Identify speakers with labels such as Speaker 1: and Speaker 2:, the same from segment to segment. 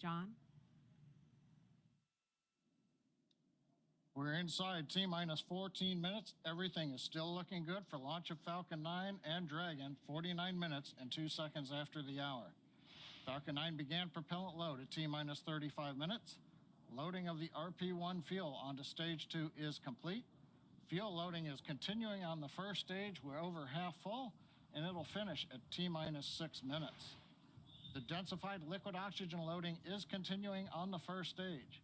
Speaker 1: John?
Speaker 2: We're inside T-minus 14 minutes. Everything is still looking good for launch of Falcon 9 and Dragon, 49 minutes and 2 seconds after the hour. Falcon 9 began propellant load at T-minus 35 minutes. Loading of the RP-1 fuel onto stage 2 is complete. Fuel loading is continuing on the first stage. We're over half full, and it'll finish at T-minus 6 minutes. The densified liquid oxygen loading is continuing on the first stage,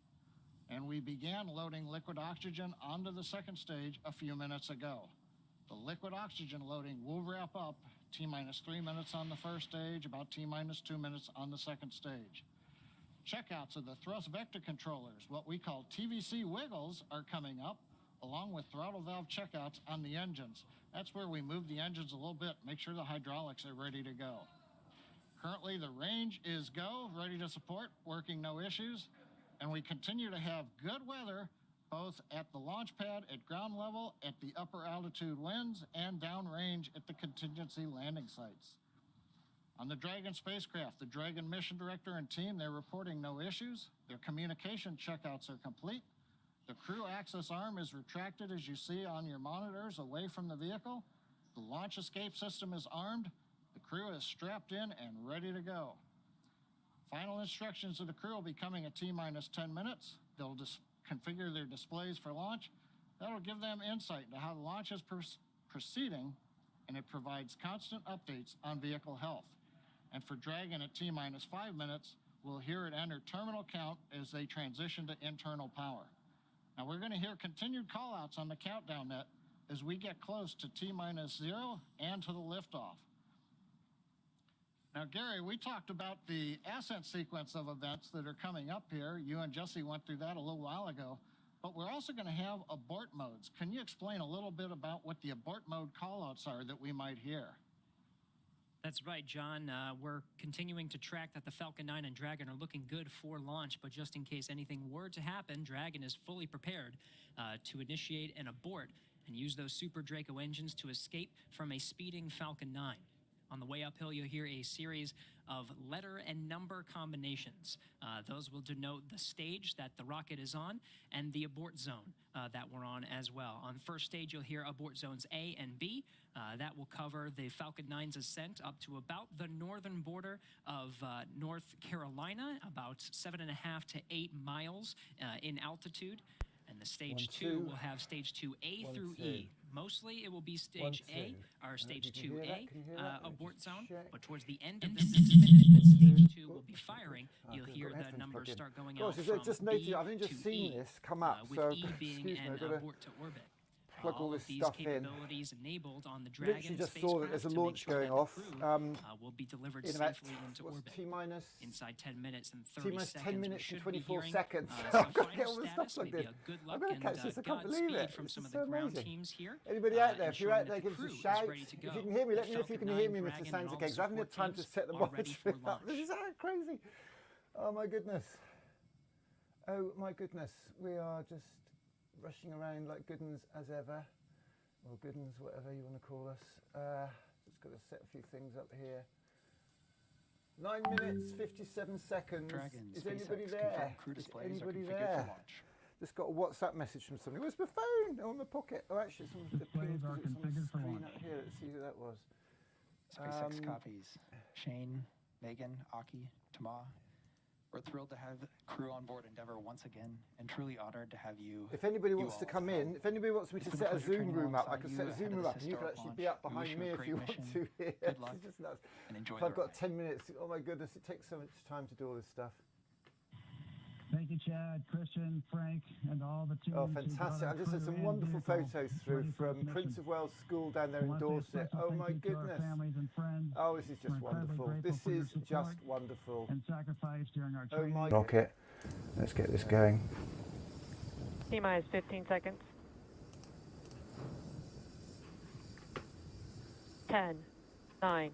Speaker 2: and we began loading liquid oxygen onto the second stage a few minutes ago. The liquid oxygen loading will wrap up T-minus 3 minutes on the first stage, about T-minus 2 minutes on the second stage. Checkouts of the thrust vector controllers, what we call TVC wiggles, are coming up, along with throttle valve checkouts on the engines. That's where we move the engines a little bit, make sure the hydraulics are ready to go. Currently, the range is go, ready to support, working no issues. And we continue to have good weather, both at the launch pad at ground level, at the upper altitude winds, and downrange at the contingency landing sites. On the Dragon spacecraft, the Dragon mission director and team, they're reporting no issues. Their communication checkouts are complete. The crew access arm is retracted, as you see on your monitors, away from the vehicle. The launch escape system is armed. The crew is strapped in and ready to go. Final instructions of the crew will be coming at T-minus 10 minutes. They'll configure their displays for launch. That'll give them insight into how the launch is proceeding, and it provides constant updates on vehicle health. And for Dragon at T-minus 5 minutes, we'll hear it enter terminal count as they transition to internal power. Now we're going to hear continued callouts on the countdown net as we get close to T-minus 0 and to the liftoff. Now, Gary, we talked about the ascent sequence of events that are coming up here. You and Jesse went through that a little while ago, but we're also going to have abort modes. Can you explain a little bit about what the abort mode callouts are that we might hear?
Speaker 3: That's right, John. We're continuing to track that the Falcon 9 and Dragon are looking good for launch, but just in case anything were to happen, Dragon is fully prepared to initiate an abort and use those Super Draco engines to escape from a speeding Falcon 9. On the way uphill, you'll hear a series of letter and number combinations. Those will denote the stage that the rocket is on and the abort zone that we're on as well. On first stage, you'll hear abort zones A and B. That will cover the Falcon 9's ascent up to about the northern border of North Carolina, about 7.5 to 8 miles in altitude. And the stage 2 will have stage 2A through E. Mostly it will be stage A, or stage 2A abort zone, but towards the end of the 6 minutes that stage 2 will be firing, you'll hear the numbers start going out from
Speaker 4: just
Speaker 3: B
Speaker 4: noticed, I've just
Speaker 3: to
Speaker 4: seen
Speaker 3: E,
Speaker 4: this come up,
Speaker 3: with
Speaker 4: so
Speaker 3: E being an abort to orbit.
Speaker 4: Plug all this
Speaker 3: of these
Speaker 4: stuff in.
Speaker 3: capabilities enabled on the Dragon
Speaker 4: Literally just saw that there's a launch going off.
Speaker 3: Will be delivered
Speaker 4: in about,
Speaker 3: safely into orbit.
Speaker 4: T-minus?
Speaker 3: Inside 10 minutes and 30
Speaker 4: T-minus
Speaker 3: seconds.
Speaker 4: 10 minutes and 24
Speaker 3: hearing,
Speaker 4: seconds.
Speaker 3: some
Speaker 4: I've got to get
Speaker 3: final
Speaker 4: all this
Speaker 3: status,
Speaker 4: stuff plugged
Speaker 3: maybe
Speaker 4: in.
Speaker 3: a good
Speaker 4: I'm
Speaker 3: luck
Speaker 4: going to
Speaker 3: and
Speaker 4: catch this. I can't believe
Speaker 3: Godspeed
Speaker 4: it.
Speaker 3: from
Speaker 4: This
Speaker 3: some
Speaker 4: is
Speaker 3: of the
Speaker 4: so
Speaker 3: ground
Speaker 4: amazing.
Speaker 3: teams here.
Speaker 4: Anybody out there, if you're out there, give us
Speaker 3: Crew
Speaker 4: a
Speaker 3: is
Speaker 4: shout.
Speaker 3: ready to go.
Speaker 4: If you can hear me, let me know if you
Speaker 3: Falcon
Speaker 4: can hear
Speaker 3: 9,
Speaker 4: me, Mr.
Speaker 3: Dragon, and
Speaker 4: Sansica,
Speaker 3: all
Speaker 4: because I haven't had
Speaker 3: support
Speaker 4: time to
Speaker 3: teams
Speaker 4: set the
Speaker 3: are ready
Speaker 4: monitors
Speaker 3: for
Speaker 4: up.
Speaker 3: launch.
Speaker 4: This is crazy. Oh, my goodness. Oh, my goodness. We are just rushing around like good uns as ever. Or good uns, whatever you want to call us. Just got to set a few things up here. 9 minutes, 57 seconds.
Speaker 5: Dragon,
Speaker 4: is
Speaker 5: SpaceX,
Speaker 4: anybody there?
Speaker 5: crew
Speaker 4: Is
Speaker 5: displays
Speaker 4: anybody
Speaker 5: are configured
Speaker 4: there?
Speaker 5: for launch.
Speaker 4: Just got a WhatsApp message from somebody. Where's my phone? Oh, in my pocket. Oh, actually, it's on the
Speaker 6: Displays are configured for
Speaker 4: screen
Speaker 6: launch.
Speaker 4: up here. Let's see who that was.
Speaker 5: SpaceX copies. Shane, Megan, Aki, Tama. We're thrilled to have crew on board Endeavour once again, and truly honored to have you.
Speaker 4: If anybody
Speaker 5: you
Speaker 4: wants to
Speaker 5: all
Speaker 4: come
Speaker 5: help.
Speaker 4: in, if anybody wants me
Speaker 5: It's
Speaker 4: to
Speaker 5: been
Speaker 4: set a
Speaker 5: pleasure
Speaker 4: Zoom
Speaker 5: training
Speaker 4: room up, I
Speaker 5: alongside
Speaker 4: can
Speaker 5: you
Speaker 4: set a
Speaker 5: ahead
Speaker 4: Zoom
Speaker 5: of
Speaker 4: room
Speaker 5: this
Speaker 4: up, and you can
Speaker 5: historic
Speaker 4: actually be
Speaker 5: launch.
Speaker 4: up
Speaker 5: We
Speaker 4: behind
Speaker 5: wish you
Speaker 4: me
Speaker 5: a
Speaker 4: if
Speaker 5: great
Speaker 4: you want
Speaker 5: mission.
Speaker 4: to. Yeah,
Speaker 5: Good luck.
Speaker 4: it's just nuts.
Speaker 5: And enjoy
Speaker 4: If
Speaker 5: the
Speaker 4: I've got
Speaker 5: ride.
Speaker 4: 10 minutes, oh my goodness, it takes so much time to do all this stuff.
Speaker 6: Thank you, Chad, Christian, Frank, and all the teams.
Speaker 4: Oh, fantastic. I've just had some wonderful photos through from Prince of Wales School down there in Dorset. Oh my goodness. Oh, this is just wonderful. This is just wonderful.
Speaker 6: And sacrifice during our
Speaker 4: Oh
Speaker 6: training.
Speaker 4: my rocket. Let's get this going.
Speaker 7: T-minus 15 seconds. 10, 9,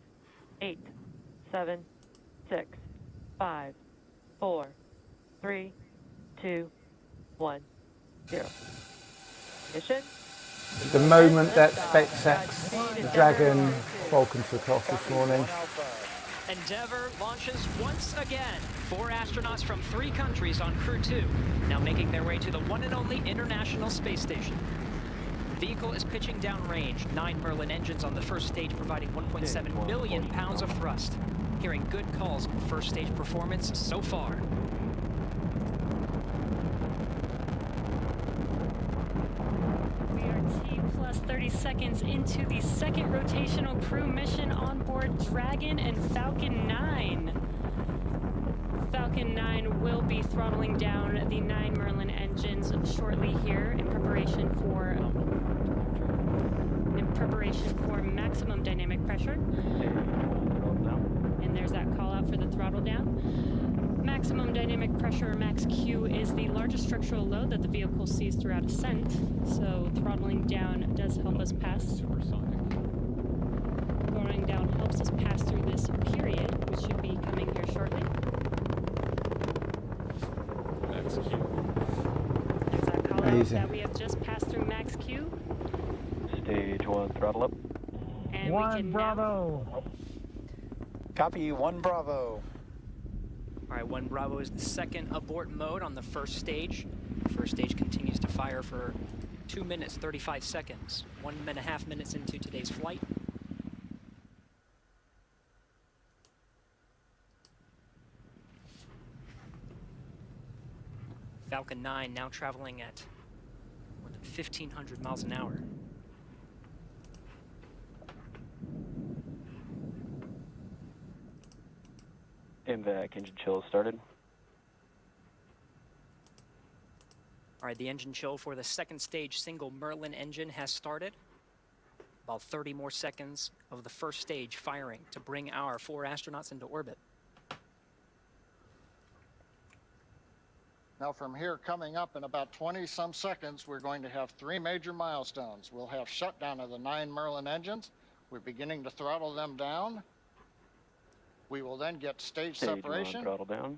Speaker 7: 8, 7, 6, 5, 4, 3, 2, 1, 0. Mission.
Speaker 4: The moment that SpaceX, the Dragon, Falcon took off this morning.
Speaker 3: Endeavour launches once again. 4 astronauts from 3 countries on Crew 2, now making their way to the one and only International Space Station. The vehicle is pitching downrange. 9 Merlin engines on the first stage, providing 1.7 million pounds of thrust. Hearing good calls on first stage performance so far.
Speaker 1: We are T plus 30 seconds into the second rotational crew mission on board Dragon and Falcon 9. Falcon 9 will be throttling down the 9 Merlin engines shortly here in preparation for maximum dynamic pressure. And there's that call out for the throttle down. Maximum dynamic pressure, max Q, is the largest structural load that the vehicle sees throughout ascent, so throttling down does help us pass. Throttling down helps us pass through this period, which should be coming here shortly.
Speaker 8: Max Q.
Speaker 1: There's that call out
Speaker 4: Amazing.
Speaker 1: that we have just passed through max Q.
Speaker 9: Stage 1, throttle up.
Speaker 1: And we
Speaker 6: One
Speaker 1: can
Speaker 6: Bravo.
Speaker 5: Copy, 1 Bravo.
Speaker 3: All right, 1 Bravo is the second abort mode on the first stage. First stage continues to fire for 2 minutes, 35 seconds. 1.5 minutes into today's flight. Falcon 9 now traveling at more than 1,500 miles an hour.
Speaker 9: MVAC engine chill started.
Speaker 3: All right, the engine chill for the second stage single Merlin engine has started. About 30 more seconds of the first stage firing to bring our 4 astronauts into orbit.
Speaker 2: Now from here, coming up in about 20-some seconds, we're going to have 3 major milestones. We'll have shutdown of the 9 Merlin engines. We're beginning to throttle them down. We will then get stage
Speaker 9: Stage 1,
Speaker 2: separation,
Speaker 9: throttle down.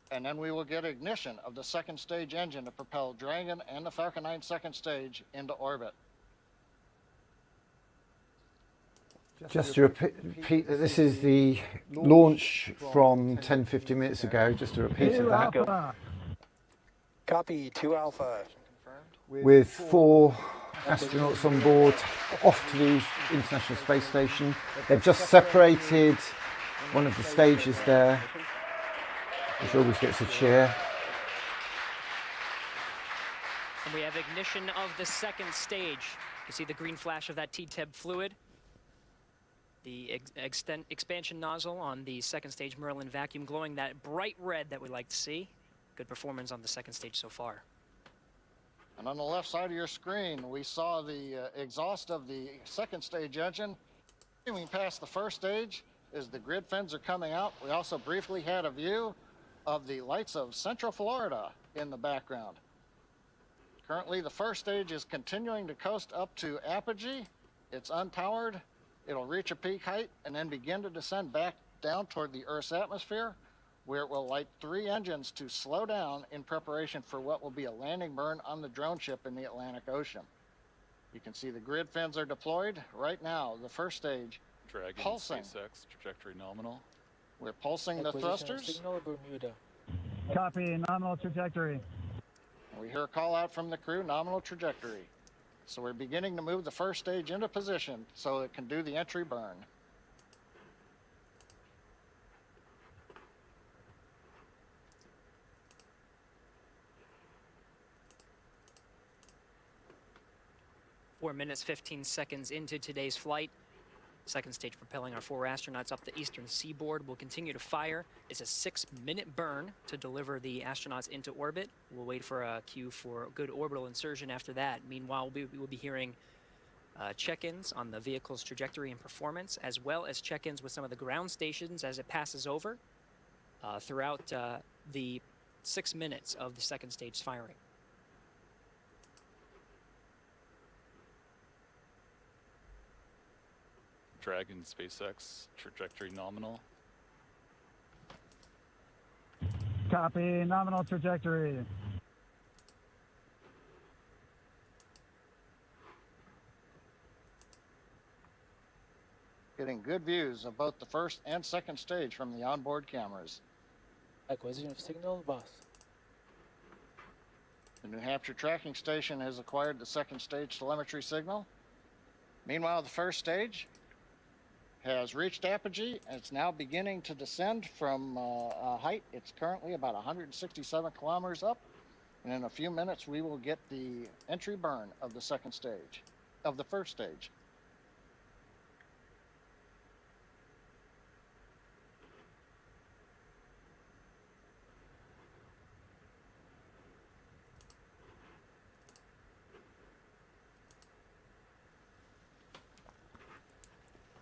Speaker 2: and then we will get ignition of the second stage engine to propel Dragon and the Falcon 9 second stage into orbit.
Speaker 4: Just to repeat that this is the launch from 10-15 minutes ago, just a repeat of that,
Speaker 6: Alpha.
Speaker 5: Copy, 2 Alpha.
Speaker 4: with 4 astronauts on board off to the International Space Station. They've just separated one of the stages there, which always gets a cheer.
Speaker 3: And we have ignition of the second stage. You see the green flash of that TTEB fluid. The expansion nozzle on the second stage Merlin vacuum glowing that bright red that we like to see. Good performance on the second stage so far.
Speaker 2: And on the left side of your screen, we saw the exhaust of the second stage engine. Moving past the first stage, as the grid fins are coming out, we also briefly had a view of the lights of Central Florida in the background. Currently, the first stage is continuing to coast up to apogee. It's unpowered. It'll reach a peak height and then begin to descend back down toward the Earth's atmosphere, where it will light 3 engines to slow down in preparation for what will be a landing burn on the drone ship in the Atlantic Ocean. You can see the grid fins are deployed right now. The first stage
Speaker 8: Dragon,
Speaker 2: pulsing.
Speaker 8: SpaceX, trajectory nominal.
Speaker 2: We're pulsing the thrusters.
Speaker 10: Signal Bermuda.
Speaker 6: Copy, nominal trajectory.
Speaker 2: We hear a call out from the crew, nominal trajectory. So we're beginning to move the first stage into position so it can do the entry burn.
Speaker 3: Four minutes, 15 seconds into today's flight. Second stage propelling our 4 astronauts up the eastern seaboard. We'll continue to fire. It's a 6-minute burn to deliver the astronauts into orbit. We'll wait for a cue for a good orbital insertion after that. Meanwhile, we will be hearing check-ins on the vehicle's trajectory and performance, as well as check-ins with some of the ground stations as it passes over throughout the 6 minutes of the second stage firing.
Speaker 8: Dragon, SpaceX, trajectory nominal.
Speaker 6: Copy, nominal trajectory.
Speaker 2: getting good views of both the first and second stage from the onboard cameras.
Speaker 10: Acquisition of signal, boss.
Speaker 2: The New Hampshire tracking station has acquired the second stage telemetry signal. Meanwhile, the first stage has reached apogee and it's now beginning to descend from a height. It's currently about 167 kilometers up. And in a few minutes, we will get the entry burn of the second stage, of the first stage.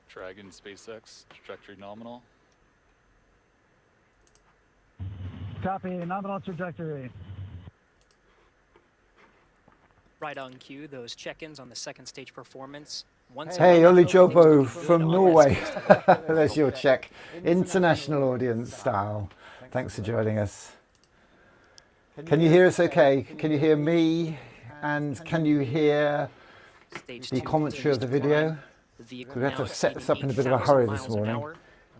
Speaker 8: Dragon SpaceX, trajectory nominal.
Speaker 6: Copy, nominal trajectory.
Speaker 3: Right on cue, those check-ins on the second stage performance. Once
Speaker 4: Hey,
Speaker 3: again,
Speaker 4: Oli
Speaker 3: things looking
Speaker 4: Jobo
Speaker 3: good
Speaker 4: from
Speaker 3: on
Speaker 4: Norway.
Speaker 3: that space.
Speaker 4: There's your check. International audience style. Thanks for joining us. Can you hear us okay? Can you hear me? And can you hear
Speaker 3: Stage
Speaker 4: the
Speaker 3: 2
Speaker 4: commentary of the
Speaker 3: continues to
Speaker 4: video?
Speaker 3: climb. The vehicle
Speaker 4: We had to
Speaker 3: now
Speaker 4: set this
Speaker 3: exceeding
Speaker 4: up in a bit of a
Speaker 3: 8,000
Speaker 4: hurry
Speaker 3: miles
Speaker 4: this
Speaker 3: an
Speaker 4: morning.
Speaker 3: hour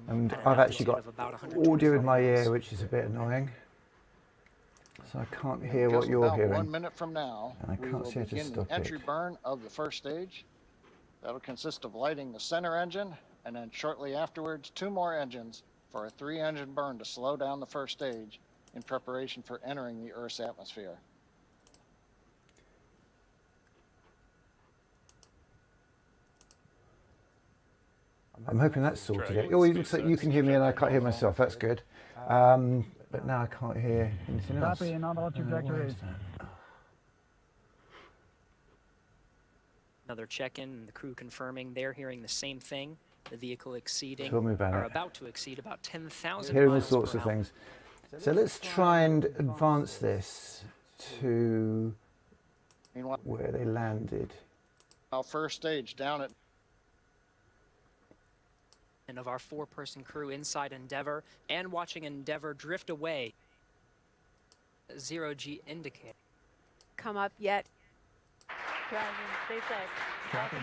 Speaker 4: And
Speaker 3: at an
Speaker 4: I've actually
Speaker 3: altitude
Speaker 4: got
Speaker 3: of about
Speaker 4: audio
Speaker 3: 124
Speaker 4: in my ear,
Speaker 3: miles.
Speaker 4: which is a bit annoying. So I can't hear
Speaker 2: Just
Speaker 4: what you're
Speaker 2: about 1
Speaker 4: hearing.
Speaker 2: minute from now,
Speaker 4: And I
Speaker 2: we
Speaker 4: can't
Speaker 2: will
Speaker 4: seem to
Speaker 2: begin the
Speaker 4: stop
Speaker 2: entry
Speaker 4: it.
Speaker 2: burn of the first stage. That'll consist of lighting the center engine, and then shortly afterwards, 2 more engines for a 3-engine burn to slow down the first stage in preparation for entering the Earth's atmosphere.
Speaker 4: I'm hoping that's sorted out.
Speaker 8: Dragon
Speaker 4: Oh, it looks like you
Speaker 8: SpaceX,
Speaker 4: can hear me and I can't hear
Speaker 8: trajectory
Speaker 4: myself. That's good. But now I can't hear anything else.
Speaker 6: Copy, nominal
Speaker 4: Why
Speaker 6: trajectory.
Speaker 4: is that?
Speaker 3: Another check-in, and the crew confirming they're hearing the same thing. The vehicle exceeding,
Speaker 4: Tell me about
Speaker 3: or
Speaker 4: it.
Speaker 3: about to exceed about 10,000
Speaker 4: Hearing all
Speaker 3: miles
Speaker 4: sorts
Speaker 3: per
Speaker 4: of
Speaker 3: hour.
Speaker 4: things. So let's try and advance this to
Speaker 2: Meanwhile,
Speaker 4: where they landed.
Speaker 2: our first stage down at
Speaker 3: And of our 4-person crew inside Endeavour and watching Endeavour drift away. 0G indicate.
Speaker 11: Come up yet.
Speaker 7: Dragon, SpaceX.
Speaker 6: Copy.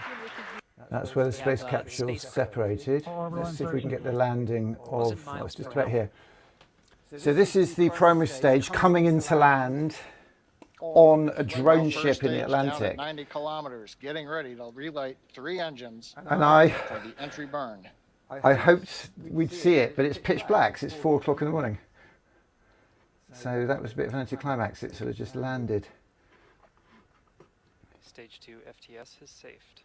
Speaker 4: That's where the
Speaker 3: We
Speaker 4: space
Speaker 3: have,
Speaker 4: capsule's
Speaker 3: space-
Speaker 4: separated.
Speaker 6: Orbital
Speaker 4: Let's see if we can
Speaker 6: insertion.
Speaker 4: get the landing
Speaker 3: Was
Speaker 4: of,
Speaker 3: it miles
Speaker 4: it's just
Speaker 3: per
Speaker 4: about
Speaker 3: hour?
Speaker 4: here. So this is the primary stage coming into land on a drone
Speaker 2: first
Speaker 4: ship in the
Speaker 2: stage down at
Speaker 4: Atlantic.
Speaker 2: 90 kilometers, getting ready to relight 3 engines
Speaker 4: And I
Speaker 2: for the entry burn.
Speaker 4: hoped we'd see it, but it's pitch black 'cause it's 4 o'clock in the morning. So that was a bit of an anticlimax. It sort of just landed.
Speaker 10: Stage 2 FTS has safed.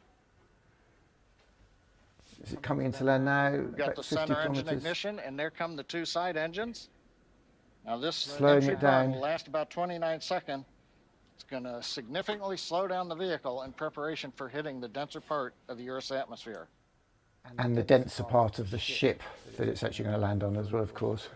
Speaker 4: Is it coming into land now?
Speaker 2: We've got
Speaker 4: About
Speaker 2: the
Speaker 4: 50
Speaker 2: center engine
Speaker 4: kilometers.
Speaker 2: ignition, and there come the 2 side engines. Now this
Speaker 4: Slowing
Speaker 2: entry
Speaker 4: it
Speaker 2: burn
Speaker 4: down.
Speaker 2: will last about 29 seconds. It's going to significantly slow down the vehicle in preparation for hitting the denser part of the Earth's atmosphere.
Speaker 4: And the denser part of the ship that it's actually going to land on as well, of course.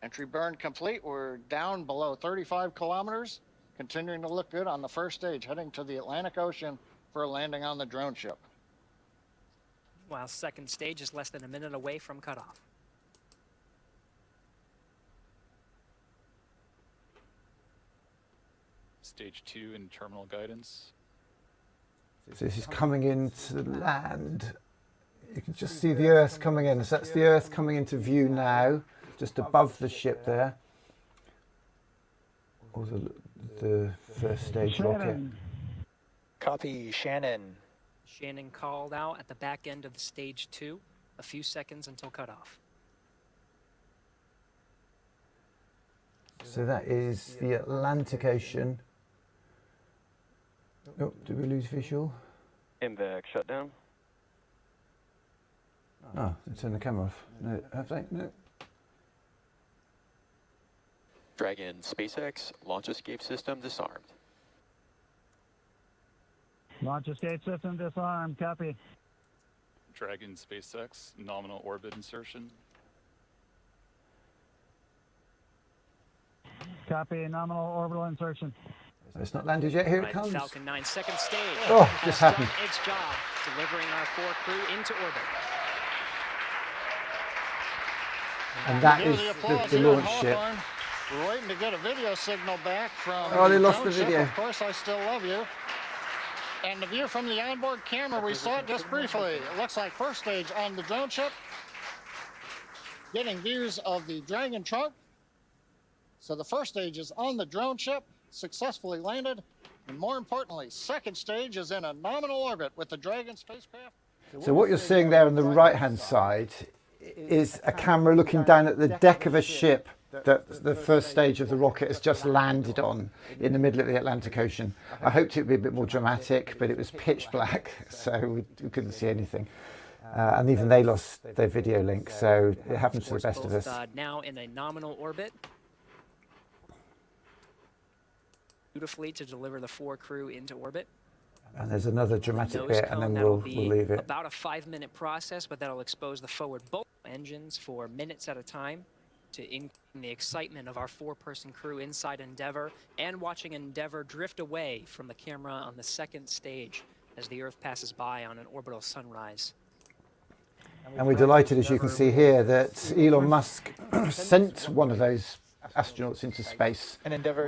Speaker 2: Entry burn complete. We're down below 35 kilometers, continuing to look good on the first stage, heading to the Atlantic Ocean for a landing on the drone ship.
Speaker 3: While second stage is less than a minute away from cutoff.
Speaker 8: Stage 2 in terminal guidance.
Speaker 4: So this is coming into land. You can just see the Earth coming in. So that's the Earth coming into view now, just above the ship there. Or the first stage rocket.
Speaker 6: Shannon.
Speaker 5: Copy, Shannon.
Speaker 3: Shannon called out at the back end of the stage 2, a few seconds until cutoff.
Speaker 4: So that is the Atlantic Ocean. Oh, did we lose visual?
Speaker 9: MVAC shutdown.
Speaker 4: Oh, they turned the camera off. No, have they? No.
Speaker 12: Dragon SpaceX launch escape system disarmed.
Speaker 6: Launch escape system disarmed. Copy.
Speaker 8: Dragon SpaceX, nominal orbit insertion.
Speaker 6: Copy. Nominal orbital insertion.
Speaker 4: It's not landed yet. Here it
Speaker 3: Right,
Speaker 4: comes.
Speaker 3: Falcon 9 second stage.
Speaker 4: Oh,
Speaker 3: has
Speaker 4: just
Speaker 3: done
Speaker 4: happened.
Speaker 3: its job, delivering our 4 crew into orbit.
Speaker 4: And that
Speaker 2: Hear
Speaker 4: is
Speaker 2: the applause
Speaker 4: the
Speaker 2: here at
Speaker 4: launch ship.
Speaker 2: Hawthorne. We're waiting to get a video signal back from
Speaker 4: Oh, they lost
Speaker 2: drone
Speaker 4: the
Speaker 2: ship.
Speaker 4: video.
Speaker 2: Of course, I still love you. And the view from the onboard camera, we saw it just briefly. It looks like first stage on the drone ship. Getting views of the Dragon trunk. So the first stage is on the drone ship, successfully landed. And more importantly, second stage is in a nominal orbit with the Dragon spacecraft.
Speaker 4: So what you're seeing there on the right-hand side is a camera looking down at the deck of a ship that the first stage of the rocket has just landed on in the middle of the Atlantic Ocean. I hoped it would be a bit more dramatic, but it was pitch black, so we couldn't see anything. And even they lost their video link, so it happens to the best of us.
Speaker 3: Now in a nominal orbit, beautifully to deliver the 4 crew into orbit.
Speaker 4: And there's another dramatic
Speaker 3: Nose
Speaker 4: bit, and
Speaker 3: cone,
Speaker 4: then
Speaker 3: that'll
Speaker 4: we'll
Speaker 3: be
Speaker 4: leave it.
Speaker 3: about a 5-minute process, but that'll expose the forward both engines for minutes at a time to increase the excitement of our 4-person crew inside Endeavour and watching Endeavour drift away from the camera on the second stage as the Earth passes by on an orbital sunrise.
Speaker 4: And we're delighted, as you can see here, that Elon Musk sent one of those astronauts into space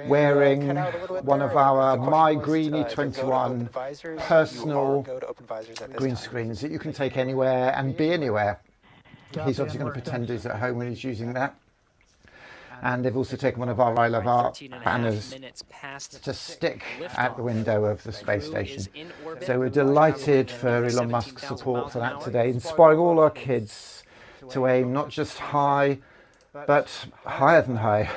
Speaker 4: wearing one of our My Greenie 21 personal green screens that you can take anywhere and be anywhere. He's obviously going to pretend he's at home when he's using that. And they've also taken one of our I Love Art banners to stick at the window of the space station. So we're delighted for Elon Musk's support for that today, inspiring all our kids to aim not just high, but higher than high.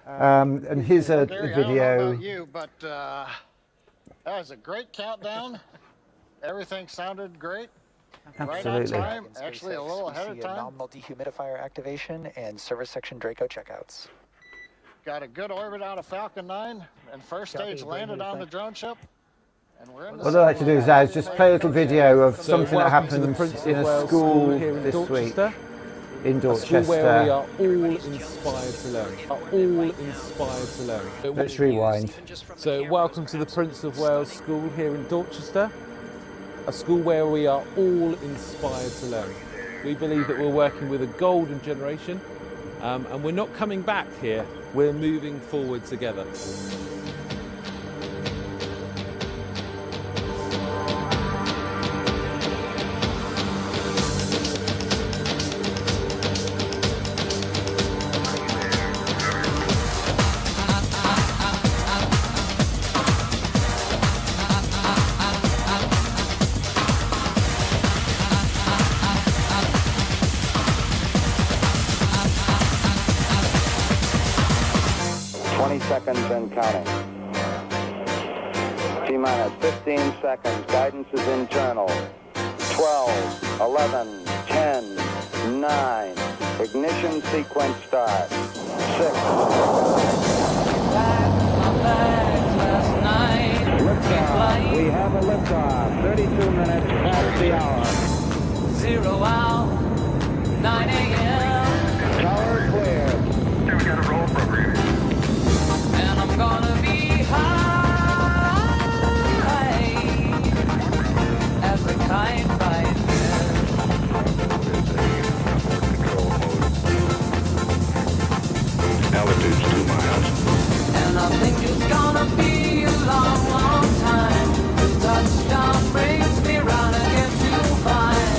Speaker 4: And here's a
Speaker 2: Gary,
Speaker 4: video.
Speaker 2: I don't know about you, but that was a great countdown. Everything sounded great.
Speaker 4: Absolutely.
Speaker 2: Right on time, actually a little ahead of time.
Speaker 5: Nominal dehumidifier activation and service section Draco checkouts.
Speaker 2: Got a good orbit out of Falcon 9, and first stage landed on the drone ship. And we're in the
Speaker 4: What I'd like to do is just play a little video of something that happened in a school this week in Dorchester.
Speaker 13: Where we are all inspired to learn. All inspired to learn.
Speaker 4: Let's rewind.
Speaker 13: So welcome to the Prince of Wales School here in Dorchester, a school where we are all inspired to learn. We believe that we're working with a golden generation, and we're not coming back here, we're moving forward together.
Speaker 14: Seconds and counting. T-minus 15 seconds. Guidance is internal. 12, 11, 10, 9. Ignition sequence start. 6. Liftoff. We have a liftoff. 32 minutes past the hour.
Speaker 15: 0 out. 9 a.m.
Speaker 14: Tower clear.
Speaker 15: We got a roll appropriate. And I'm gonna be high as a kite right here.
Speaker 14: Altitude's 2 miles.
Speaker 15: And I think it's gonna be a long, long time. The touchdown brings me round again to find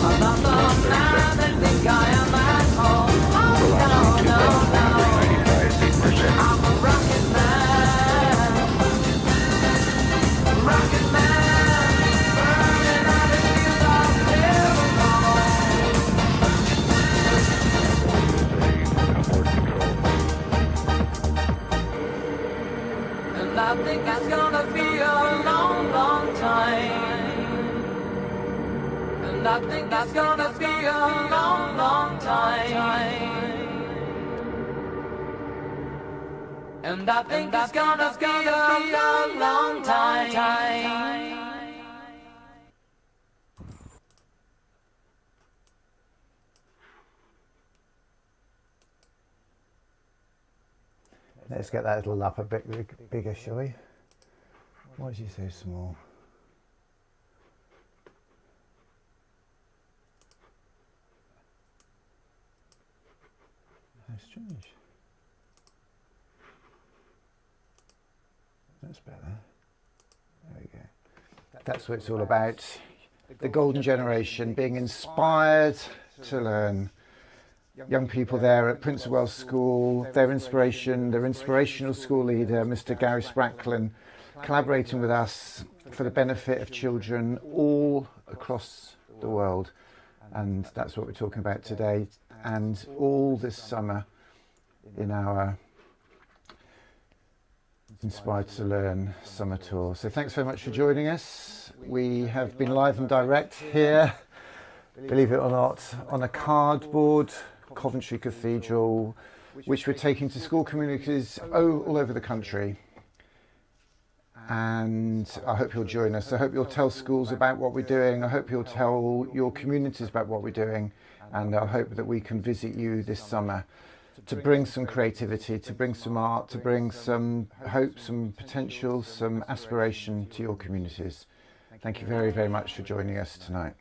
Speaker 15: I'm not the man that think I am at home. Oh, no, no, no. I'm a rocket man, rocket man, burning out the field of and I think it's gonna be a long, long time. And I think it's gonna be a long, long time. And I think it's gonna be a long, long time.
Speaker 4: Let's get that little lap a bit bigger, shall we? Why is he so small? How strange. That's better. There we go. That's what it's all about. The golden generation being inspired to learn. Young people there at Prince of Wales School, their inspirational school leader, Mr. Gary Spracklin, collaborating with us for the benefit of children all across the world. And that's what we're talking about today, and all this summer in our Inspired to Learn summer tour. So thanks very much for joining us. We have been live and direct here, believe it or not, on a cardboard Coventry Cathedral, which we're taking to school communities all over the country. And I hope you'll join us. I hope you'll tell schools about what we're doing. I hope you'll tell your communities about what we're doing. And I hope that we can visit you this summer to bring some creativity, to bring some art, to bring some hope, some potential, some aspiration to your communities. Thank you very, very much for joining us tonight.